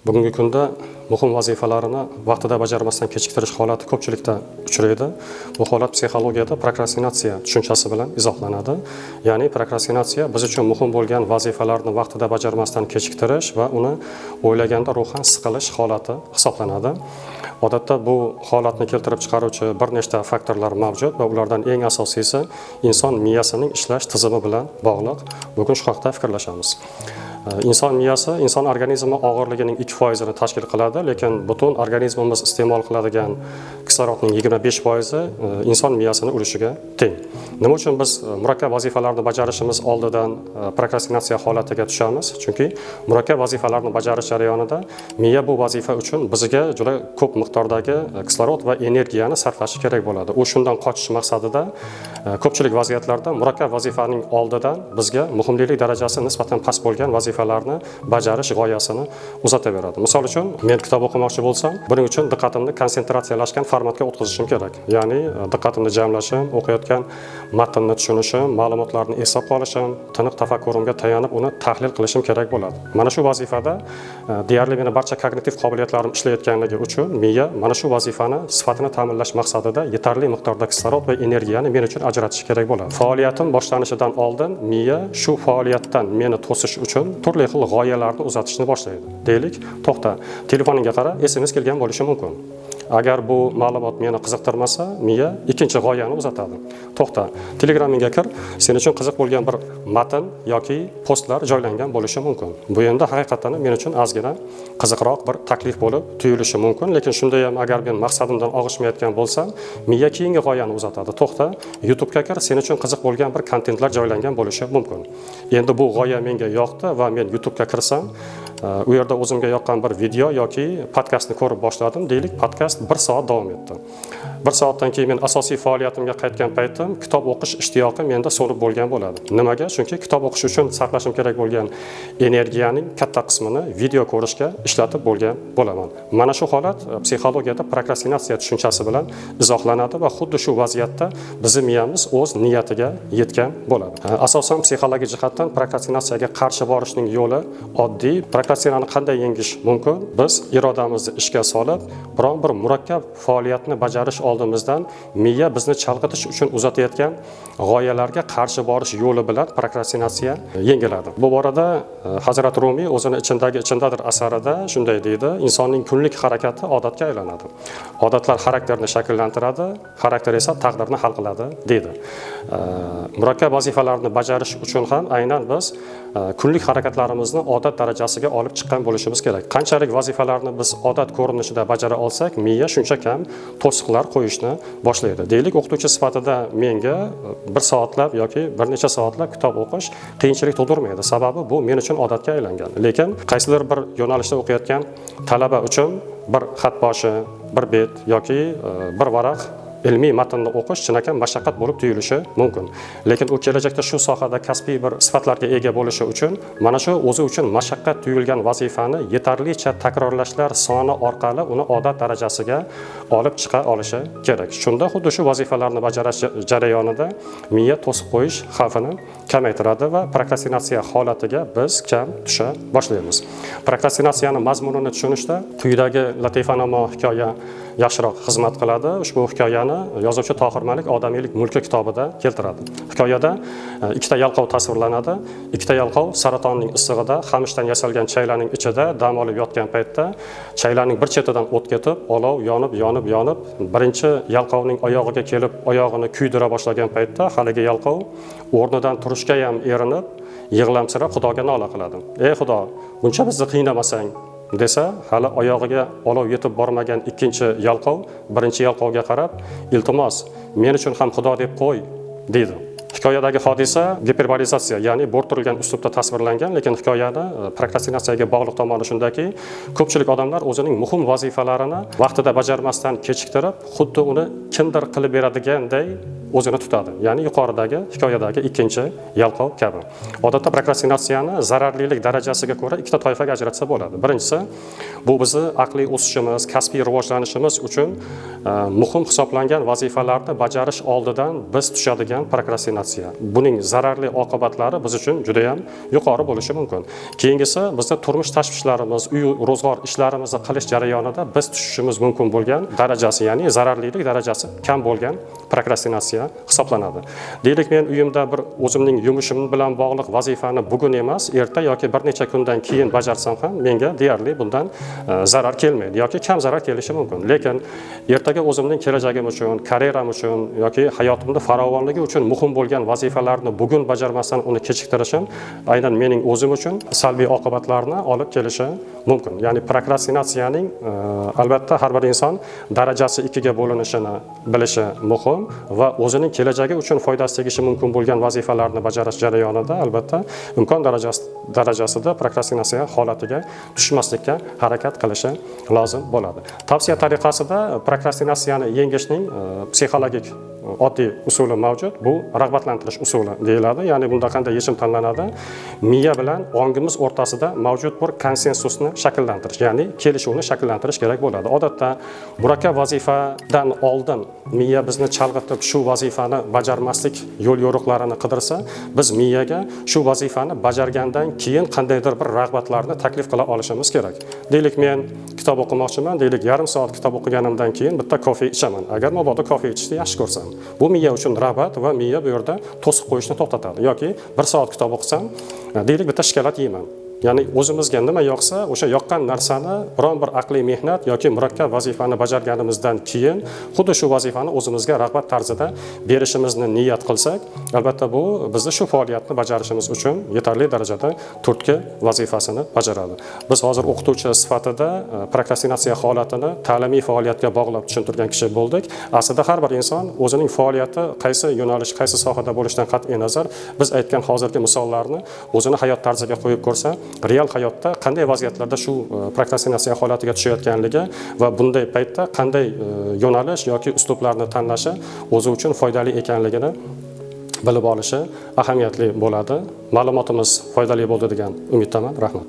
Bugungi kunda muhim vazifalarini vaqtida bajarmasdan kechiktirish holati ko'pchilikda uchraydi. Bu holat psixologiyada prokrastinatsiya tushunchasi bilan izohlanadi. Ya'ni prokrastinatsiya biz uchun muhim bo'lgan vazifalarni vaqtida bajarmasdan kechiktirish va uni o'ylaganda ruhan siqilish holati hisoblanadi. Odatda bu holatni keltirib chiqaruvchi bir nechta faktorlar mavjud va ulardan eng asosiysi inson miyasining ishlash tizimi bilan bog'liq. Bugun shu haqida fikrlashamiz. Inson miyasi inson organizmi og'irligining 2% ni tashkil qiladi, lekin butun organizmimiz iste'mol qiladigan kislorodning 25% inson miyasining ulushiga teng. Nima uchun biz murakkab vazifalarni bajarishimiz oldidan prokrastinatsiya holatiga tushamiz? Chunki murakkab vazifalarni bajarish jarayonida miya bu vazifa uchun bizga juda ko'p miqdordagi kislorod va energiyani sarflashi kerak bo'ladi. U shundan qochish maqsadida ko'pchilik vaziyatlarda murakkab vazifaning oldidan bizga muhimlik darajasi nisbatan past bo'lgan vazifalarni bajarish g'oyasini uzataveradi. Misol uchun, men kitob o'qimoqchi bo'lsam, buning uchun diqqatimni konsentratsiyalashgan formatga o'tkazishim kerak. Ya'ni diqqatimni jamlashim, o'qiyotgan matnni tushunishim, ma'lumotlarni eslab qolishim, tiniq tafakkurimga tayanib uni tahlil qilishim kerak bo'ladi. Mana shu vazifada deyarli meni barcha kognitiv qobiliyatlarim ishlayotganligi uchun miya mana shu vazifani sifatini ta'minlash maqsadida yetarli miqdorda kislorod va energiyani men uchun ajratishi kerak bo'ladi. Faoliyatim boshlanishidan oldin miya shu faoliyatdan meni to'sish uchun turli xil g'oyalarni uzatishni boshlaydi. Deylik, to'xta, telefoningga qara, SMS kelgan bo'lishi mumkin. Agar bu ma'lumot meni qiziqtirmasa, miya ikkinchi g'oyani uzatadi. To'xta, Telegramingga kir, sen uchun qiziq bo'lgan bir matn yoki postlar joylangan bo'lishi mumkin. Bu endi haqiqatan men uchun ozgina qiziqroq bir taklif bo'lib tuyulishi mumkin, lekin shunda ham agar men maqsadimdan og'ishmayotgan bo'lsam, miya keyingi g'oyani uzatadi. To'xta, YouTube'ga kir, sen uchun qiziq bo'lgan bir kontentlar joylangan bo'lishi mumkin. Endi bu g'oya menga yoqdi va men YouTube'ga kirsam, u yerda o'zimga yoqqan bir video yoki podkastni ko'rib boshladim. Deylik, podkast 1 soat davom etdi. 1 soatdan keyin men asosiy faoliyatimga qaytgan paytim kitob o'qish ishtiyoqi menda so'nib bo'lgan bo'ladi. Nimaga? Chunki kitob o'qish uchun sarflashim kerak bo'lgan energiyaning katta qismini video ko'rishga ishlatib bo'lgan bo'laman. Mana shu holat psixologiyada prokrastinatsiya tushunchasi bilan izohlanadi va xuddi shu vaziyatda bizning miyamiz o'z niyatiga yetgan bo'ladi. Asosan psixologik jihatdan prokrastinatsiyaga qarshi borishning yo'li oddiy. Prokrastinani qanday yengish mumkin? Biz irodamizni ishga solib, biron bir murakkab faoliyatni bajarish oldimizdan miya bizni chalg'itish uchun uzatayotgan g'oyalarga qarshi borish yo'li bilan prokrastinatsiya yengiladi. Bu borada Hazrat Rumiy o'zini ichindadir asarida shunday deydi: insonning kunlik harakati odatga aylanadi. Odatlar xarakterni shakllantiradi, xarakter esa taqdirni hal qiladi deydi. Murakkab vazifalarni bajarish uchun ham aynan biz kunlik harakatlarimizni odat darajasiga olib chiqqan bo'lishimiz kerak. Qanchalik vazifalarni biz odat ko'rinishida bajara olsak, miya shuncha kam to'siqlar qo'yishni boshlaydi. Deylik, o'qituvchi sifatida menga 1 soatlab yoki bir necha soatlab kitob o'qish qiyinchilik tug'dirmaydi. Sababi bu men uchun odatga aylangan. Lekin qaysidir bir yo'nalishda o'qiyotgan talaba uchun bir xat boshi, bir bet yoki bir varaq ilmiy matnni o'qish chinakam mashaqqat bo'lib tuyulishi mumkin. Lekin u kelajakda shu sohada kasbiy bir sifatlarga ega bo'lishi uchun mana shu o'zi uchun mashaqqat tuyulgan vazifani yetarlicha takrorlashlar soni orqali uni odat darajasiga olib chiqa olishi kerak. Shunda xuddi shu vazifalarni bajarish jarayonida miya to'siq qo'yish xavfini kamaytiradi va prokrastinatsiya holatiga biz kam tusha boshlaymiz. Prokrastinatsiyaning mazmunini tushunishda quyidagi latifanomo hikoya yaxshiroq xizmat qiladi. Ushbu hikoyani yozuvchi Tohir Malik Odamiylik mulki kitobida keltiradi. Hikoyada ikkita yalqov tasvirlanadi. Ikkita yalqov saratonning issig'ida xamishdan yasalgan chaylaning ichida dam olib yotgan paytda chaylaning bir chetidan o't ketib, olov yonib, birinchi yalqovning oyog'iga kelib, oyog'ini kuydira boshlagan paytda haligi yalqov o'rnidan turishga ham erinib, yig'lamsirab Xudoga nola qiladi. Ey Xudo, buncha bizni qiynamasang desa, hali oyog'iga olov yetib bormagan ikkinchi yalqov birinchi yalqovga qarab, iltimos, men uchun ham Xudo deb qo'y, deydi. Hikoyadagi hodisa giperbolizatsiya, ya'ni bo'rttirilgan uslubda tasvirlangan, lekin hikoyani prokrastinatsiyaga bog'liq tomoni shundaki, ko'pchilik odamlar o'zining muhim vazifalarini vaqtida bajarmasdan kechiktirib, xuddi uni kimdir qilib beradiganday o'zini tutadi. Ya'ni yuqoridagi hikoyadagi ikkinchi yalqov kabi. Odatda prokrastinatsiyani zararlilik darajasiga ko'ra ikkita toifaga ajratsa bo'ladi. Birinchisi, Bu bizni aqliy o'sishimiz, kasbiy rivojlanishimiz uchun muhim hisoblangan vazifalarni bajarish oldidan biz tushadigan prokrastinatsiya. Buning zararli oqibatlari biz uchun juda ham yuqori bo'lishi mumkin. Keyingisi bizda turmush tashvishlarimiz, uy ro'zg'or ishlarimizni qilish jarayonida biz tushishimiz mumkin bo'lgan darajasi, ya'ni zararlilik darajasi kam bo'lgan prokrastinatsiya hisoblanadi. Deylik, men uyimda bir o'zimning yumushim bilan bog'liq vazifani bugun emas, erta yoki bir necha kundan keyin bajarsam ham menga deyarli bundan zarar kelmaydi yoki kam zarar kelishi mumkin. Lekin ertaga o'zimning kelajagim uchun, karyeram uchun yoki hayotimda farovonligi uchun muhim bo'lgan vazifalarni bugun bajarmasdan uni kechiktirishim aynan mening o'zim uchun salbiy oqibatlarni olib kelishi mumkin. Ya'ni prokrastinatsiyaning albatta har bir inson darajasi 2 ga bo'linishini bilishi muhim va o'zining kelajagi uchun foydasi tegishi mumkin bo'lgan vazifalarni bajarish jarayonida albatta imkon darajasida prokrastinatsiya holatiga tushmaslikka harakat qilishi lozim bo'ladi. Tavsiya tariqasida prokrastinatsiyani yengishning psixologik oddiy usuli mavjud. Bu rag'batlantirish usuli deyiladi. Ya'ni bunda qanday yechim tanlanadi? Miya bilan ongimiz o'rtasida mavjud bir konsensusni shakllantirish, ya'ni kelishuvni shakllantirish kerak bo'ladi. Odatda murakkab vazifadan oldin miya bizni chalg'itib shu vazifani bajarmaslik yo'l yo'riqlarini qidirsa, biz miyaga shu vazifani bajargandan keyin qandaydir bir rag'batlarni taklif qila olishimiz kerak. Deylik, men kitob o'qimoqchiman, deylik, yarim soat kitob o'qiganimdan keyin bitta kofe ichaman. Agar mabodo kofe ichishni yaxshi ko'rsam, bu miya uchun rag'bat va miya bu yerda to'siq qo'yishni to'xtatadi. Yoki 1 soat kitob o'qisam, deylik, bitta shokolad yeyman. Ya'ni o'zimizga nima yoqsa, o'sha yoqqan narsani biron bir aqliy mehnat yoki murakkab vazifani bajarganimizdan keyin xuddi shu vazifani o'zimizga rag'bat tarzida berishimizni niyat qilsak, albatta bu bizni shu faoliyatni bajarishimiz uchun yetarli darajada turtki vazifasini bajaradi. Biz hozir o'qituvchi sifatida prokrastinatsiya holatini ta'limiy faoliyatga bog'lab tushuntirgan kishi bo'ldik. Aslida har bir inson o'zining faoliyati qaysi yo'nalish, qaysi sohada bo'lishidan qat'iy nazar biz aytgan hozirgi misollarni o'zini hayot tarziga qo'yib ko'rsa, real hayotda qanday vaziyatlarda shu prokrastinatsiya holatiga tushayotganligi va bunday paytda qanday yo'nalish yoki uslublarni tanlashi o'zi uchun foydali ekanligini bilib olishi ahamiyatli bo'ladi. Ma'lumotimiz foydali bo'ldi degan umiddaman. Rahmat.